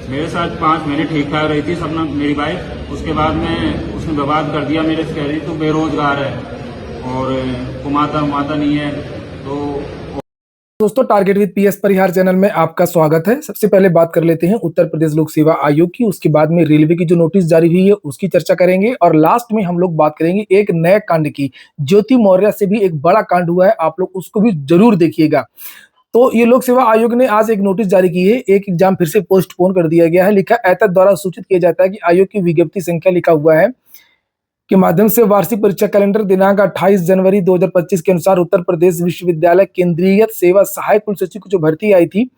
मेरे साथ 5 महीने ठीक ठाक रही थी सपना मेरी वाइफ। उसके बाद में उसने बर्बाद कर दिया मेरे से। कह रही तो बेरोजगार है और कमाता माता नहीं है। तो दोस्तों, target with PS Parihar channel में आपका स्वागत है। सबसे पहले बात कर लेते हैं उत्तर प्रदेश लोक सेवा आयोग की। उसके बाद में रेलवे की जो नोटिस जारी हुई है उसकी चर्चा करेंगे और लास्ट में हम लोग बात करेंगे एक नए कांड की। ज्योति मौर्य से भी एक बड़ा कांड हुआ है, आप लोग उसको भी जरूर देखिएगा। तो ये लोक सेवा आयोग ने आज एक नोटिस जारी की है। एक एग्जाम फिर से पोस्टपोन कर दिया गया है। लिखा एतद द्वारा सूचित किया जाता है कि आयोग की विज्ञप्ति संख्या लिखा हुआ है के माध्यम से वार्षिक परीक्षा कैलेंडर दिनांक 28 जनवरी 2025 के अनुसार उत्तर प्रदेश विश्वविद्यालय केंद्रीय सेवा सहायक कुलसचिव की जो भर्ती आई थी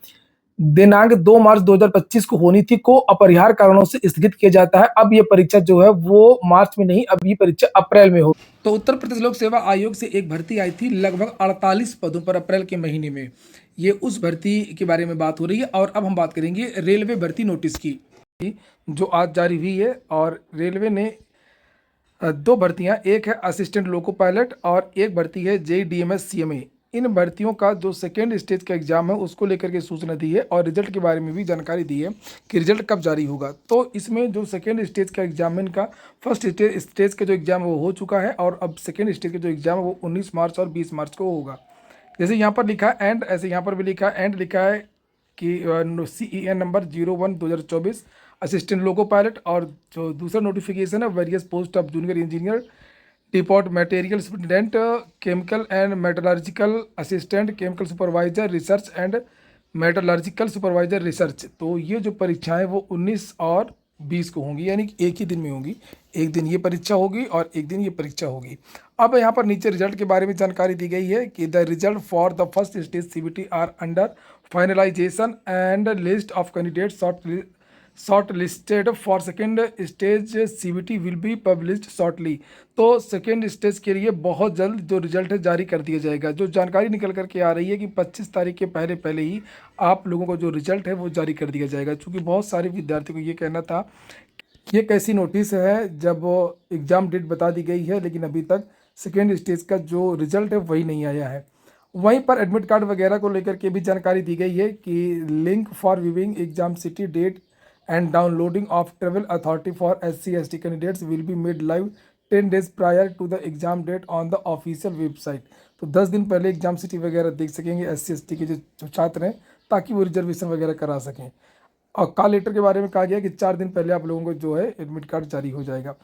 दिनांक 2 मार्च 2025 को होनी थी, को अपरिहार्य कारणों से स्थगित किया जाता है। अब ये परीक्षा जो है वो मार्च में नहीं, अब ये परीक्षा अप्रैल में हो। तो उत्तर प्रदेश लोक सेवा आयोग से एक भर्ती आई थी लगभग 48 पदों पर अप्रैल के महीने में। ये उस भर्ती के बारे में बात हो रही है। और अब हम बात करेंगे रेलवे भर्ती नोटिस की, जो आज जारी हुई है। और रेलवे ने दो भर्तियां, एक है असिस्टेंट लोको पायलट और एक भर्ती है JDMS CMA। इन भर्तियों का जो सेकेंड स्टेज का एग्जाम है उसको लेकर के सूचना दी है और रिजल्ट के बारे में भी जानकारी दी है कि रिजल्ट कब जारी होगा। तो इसमें जो सेकेंड स्टेज का एग्जाम है, इनका फर्स्ट स्टेज का जो एग्जाम है वो हो चुका है और अब सेकेंड स्टेज का जो एग्जाम है वो 19 मार्च और 20 मार्च को होगा। जैसे यहाँ पर लिखा है एंड, ऐसे यहाँ पर भी लिखा है एंड। लिखा है कि CEN number 01/2024 assistant loco pilot. और जो दूसरा नोटिफिकेशन है various post of junior engineer deport material superintendent chemical and metallurgical assistant chemical supervisor research and metallurgical supervisor research. तो ये जो परीक्षाएं वो 19 और 20 को होंगी, यानी कि एक ही दिन में होंगी। एक दिन ये परीक्षा होगी और एक दिन ये परीक्षा होगी। अब यहाँ पर नीचे रिजल्ट के बारे में जानकारी दी गई है कि the result for the first stage CBT are under finalization and list of candidate short listed for second stage CBT will be published shortly. तो सेकेंड स्टेज के लिए बहुत जल्द जो रिजल्ट है जारी कर दिया जाएगा। जो जानकारी निकल करके आ रही है कि 25 तारीख के पहले पहले ही आप लोगों को जो रिजल्ट है वो जारी कर दिया जाएगा। क्योंकि बहुत सारे विद्यार्थियों को ये कहना था ये कैसी नोटिस है जब एग्ज़ाम डेट बता दी गई है लेकिन अभी तक सेकेंड स्टेज का जो रिजल्ट है वही नहीं आया है। वहीं पर एडमिट कार्ड वगैरह को लेकर के भी जानकारी दी गई है कि link for viewing exam city date and downloading of travel authority for SC/ST candidates will be made live 10 days prior to the exam date on the official website। तो 10 दिन पहले एग्जाम सिटी वगैरह देख सकेंगे SC/ST के जो छात्र हैं, ताकि वो रिजर्वेशन वगैरह करा सकें। और कॉल लेटर के बारे में कहा गया कि 4 दिन पहले आप लोगों को जो है एडमिट कार्ड जारी हो जाएगा।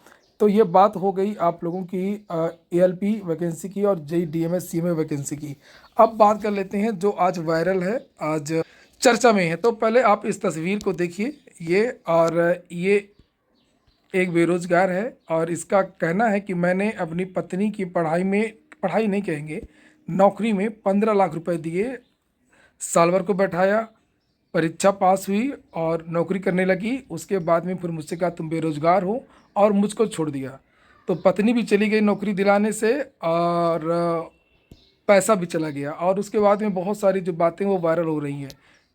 तो ये बात हो गई आप लोगों की ALP वैकेंसी की और JDMS CMA वैकेंसी की। अब बात कर लेते हैं जो आज वायरल है, आज चर्चा में है। तो पहले आप इस तस्वीर को देखिए, ये एक बेरोजगार है और इसका कहना है कि मैंने अपनी पत्नी की पढ़ाई नहीं कहेंगे, नौकरी में 15 लाख रुपए दिए, साल भर को बैठाया, परीक्षा पास हुई और नौकरी करने लगी। उसके बाद में फिर मुझसे कहा तुम बेरोजगार हो और मुझको छोड़ दिया। तो पत्नी भी चली गई नौकरी दिलाने से और पैसा भी चला गया। और उसके बाद में बहुत सारी जो बातें वो वायरल हो रही हैं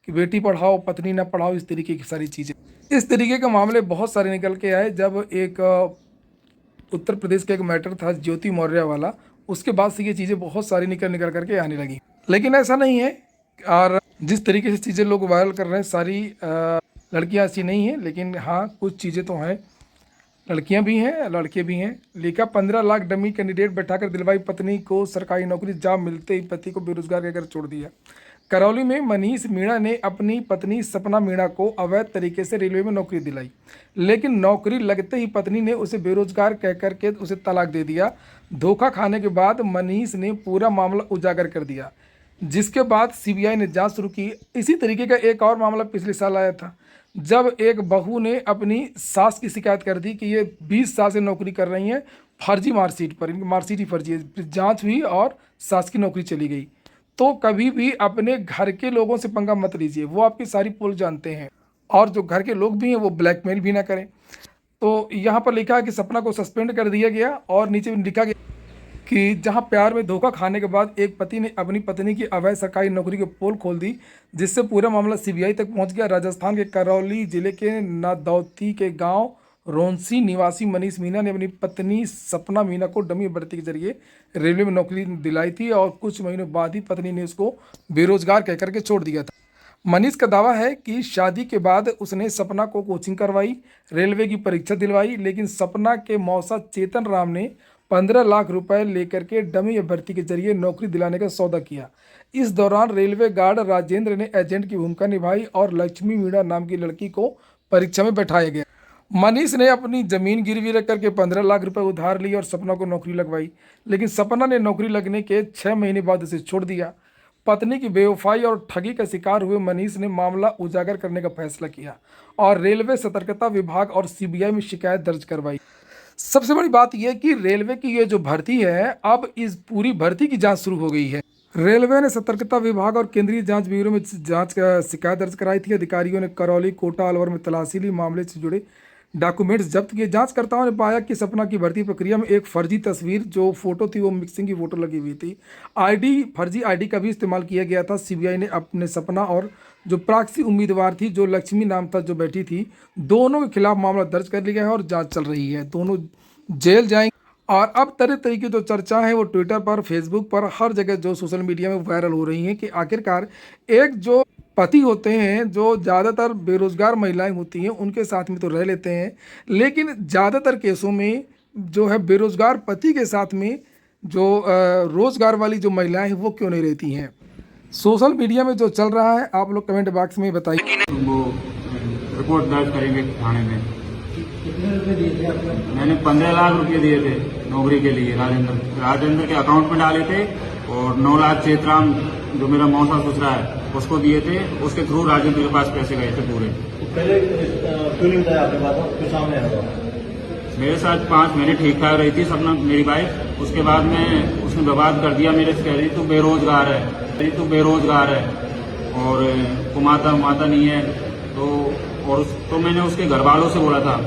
कि बेटी पढ़ाओ पत्नी ना पढ़ाओ, इस तरीके की सारी चीज़ें। इस तरीके के मामले बहुत सारे निकल के आए जब एक उत्तर प्रदेश का एक मैटर था ज्योति मौर्य वाला, उसके बाद से ये चीज़ें बहुत सारी निकल करके आने लगी। लेकिन ऐसा नहीं है। और जिस तरीके से चीज़ें लोग वायरल कर रहे हैं सारी लड़कियां ऐसी नहीं हैं, लेकिन हाँ कुछ चीज़ें तो हैं, लड़कियां भी हैं लड़के भी हैं। लिखा 15 लाख डमी कैंडिडेट बैठाकर दिलवाई पत्नी को सरकारी नौकरी, जॉब मिलते ही पति को बेरोजगार कहकर छोड़ दिया। करौली में मनीष मीणा ने अपनी पत्नी सपना मीणा को अवैध तरीके से रेलवे में नौकरी दिलाई, लेकिन नौकरी लगते ही पत्नी ने उसे बेरोजगार कहकर के उसे तलाक दे दिया। धोखा खाने के बाद मनीष ने पूरा मामला उजागर कर दिया, जिसके बाद CBI ने जांच शुरू की। इसी तरीके का एक और मामला पिछले साल आया था, जब एक बहू ने अपनी सास की शिकायत कर दी कि ये 20 साल से नौकरी कर रही हैं फर्जी मार्कशीट पर, इनकी मार्कशीट ही फर्जी है। जांच हुई और सास की नौकरी चली गई। तो कभी भी अपने घर के लोगों से पंगा मत लीजिए, वो आपकी सारी पोल जानते हैं और जो घर के लोग भी हैं वो ब्लैकमेल भी ना करें। तो यहाँ पर लिखा है कि सपना को सस्पेंड कर दिया गया और नीचे लिखा गया कि जहां प्यार में धोखा खाने के बाद एक पति ने अपनी पत्नी की अवैध सरकारी नौकरी की पोल खोल दी, जिससे पूरा मामला CBI तक पहुंच गया। राजस्थान के करौली जिले के नादौती के गांव रोंसी निवासी मनीष मीणा ने अपनी पत्नी सपना मीणा को डमी भर्ती के जरिए रेलवे में नौकरी दिलाई थी और कुछ महीनों बाद ही पत्नी ने उसको बेरोजगार कहकर के छोड़ दिया था। मनीष का दावा है कि शादी के बाद उसने सपना को कोचिंग करवाई, रेलवे की परीक्षा दिलवाई, लेकिन सपना के मौसा चेतन राम ने 15 लाख रुपए लेकर के डमी अभ्यर्थी के जरिए नौकरी दिलाने का सौदा किया। इस दौरान रेलवे गार्ड राजेंद्र ने एजेंट की भूमिका निभाई और लक्ष्मी मीणा नाम की लड़की को परीक्षा में बैठाया गया। मनीष ने अपनी जमीन गिरवी रख करके 15 लाख रुपए उधार लिए और सपना को नौकरी लगवाई, लेकिन सपना ने नौकरी लगने के 6 महीने बाद उसे छोड़ दिया। पत्नी की बेवफाई और ठगी का शिकार हुए मनीष ने मामला उजागर करने का फैसला किया और रेलवे सतर्कता विभाग और सीबीआई में शिकायत दर्ज करवाई। सबसे बड़ी बात यह कि रेलवे की ये जो भर्ती है, अब इस पूरी भर्ती की जांच शुरू हो गई है। रेलवे ने सतर्कता विभाग और केंद्रीय जांच ब्यूरो में जांच का शिकायत दर्ज कराई थी। अधिकारियों ने करौली, कोटा, अलवर में तलाशी ली, मामले से जुड़े डॉक्यूमेंट्स जब्त किए। जांचकर्ताओं ने पाया कि सपना की भर्ती प्रक्रिया में एक फर्जी तस्वीर जो फोटो थी वो मिक्सिंग की फोटो लगी हुई थी। फर्जी आईडी का भी इस्तेमाल किया गया था। सीबीआई ने अपने सपना और जो प्राक्सी उम्मीदवार थी जो लक्ष्मी नाम था जो बैठी थी, दोनों के खिलाफ मामला दर्ज कर लिया है और जांच चल रही है। दोनों जेल जाएंगे। और अब तरह तरह की जो चर्चा है वो ट्विटर पर, फेसबुक पर, हर जगह जो सोशल मीडिया में वायरल हो रही है कि आखिरकार एक जो पति होते हैं, जो ज़्यादातर बेरोजगार महिलाएं होती हैं उनके साथ में तो रह लेते हैं, लेकिन ज़्यादातर केसों में जो है बेरोजगार पति के साथ में जो रोजगार वाली जो महिलाएं हैं वो क्यों नहीं रहती हैं। सोशल मीडिया में जो चल रहा है आप लोग कमेंट बॉक्स में बताइए। वो रिपोर्ट दर्ज करेंगे थाने में। कितने रुपए दिए थे आपने? मैंने 15 लाख रुपए दिए थे नौकरी के लिए। राजेंद्र के अकाउंट में डाले थे और 9 लाख चेतराम जो मेरा मौसा ससुरा है उसको दिए थे। उसके थ्रू राजेंद्र के पास पैसे गए थे पूरे। पहले क्यों नहीं बताया आपके पास? क्यों सामने आया? मेरे साथ 5 महीने ठीक ठाक रही थी सपना मेरी वाइफ। उसके बाद में उसने बर्बाद कर दिया। मेरे से कह रही तू बेरोजगार है और कुमाता माता नहीं है तो मैंने उसके घर वालों से बोला था,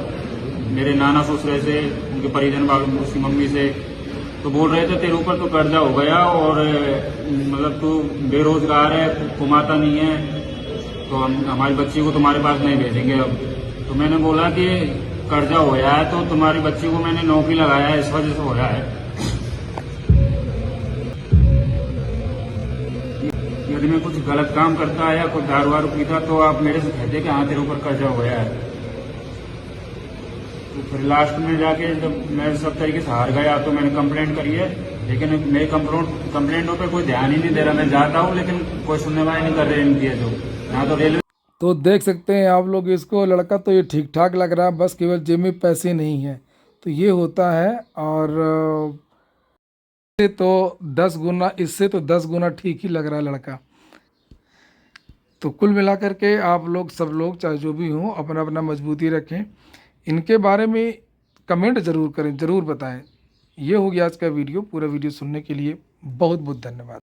मेरे नाना ससुरे से, उनके परिजन वालों, उसकी मम्मी से, तो बोल रहे थे तेरे ऊपर तो कर्जा हो गया और मतलब तू बेरोजगार है, कुमाता नहीं है, तो हम हमारी बच्ची को तुम्हारे पास नहीं भेजेंगे अब। तो मैंने बोला कि कर्जा हो गया है तो तुम्हारी बच्ची को मैंने नौकरी लगाया है, इस वजह से हो रहा है। यदि मैं कुछ गलत काम करता है या कुछ दारू वारू पीता तो आप मेरे से कहते कि हाँ तेरे ऊपर कर्जा हो गया है। तो फिर लास्ट में जाके जब मैं सब तरीके से हार गया तो मैंने कंप्लेंट करी है, लेकिन मेरे कंप्लेंटों पे कोई ध्यान ही नहीं दे रहा। मैं जाता हूँ लेकिन कोई सुनवाई नहीं कर रहे इनकी है। जो यहाँ तो रेलवे तो देख सकते हैं आप लोग इसको, लड़का तो ये ठीक ठाक लग रहा है, बस केवल जेब में पैसे नहीं है तो ये होता है। और इससे तो 10 गुना ठीक ही लग रहा है लड़का। तो कुल मिलाकर के आप लोग सब लोग चाहे जो भी हों अपना अपना मजबूती रखें। इनके बारे में कमेंट ज़रूर करें, ज़रूर बताएं। ये हो गया आज का वीडियो। पूरा वीडियो सुनने के लिए बहुत बहुत धन्यवाद।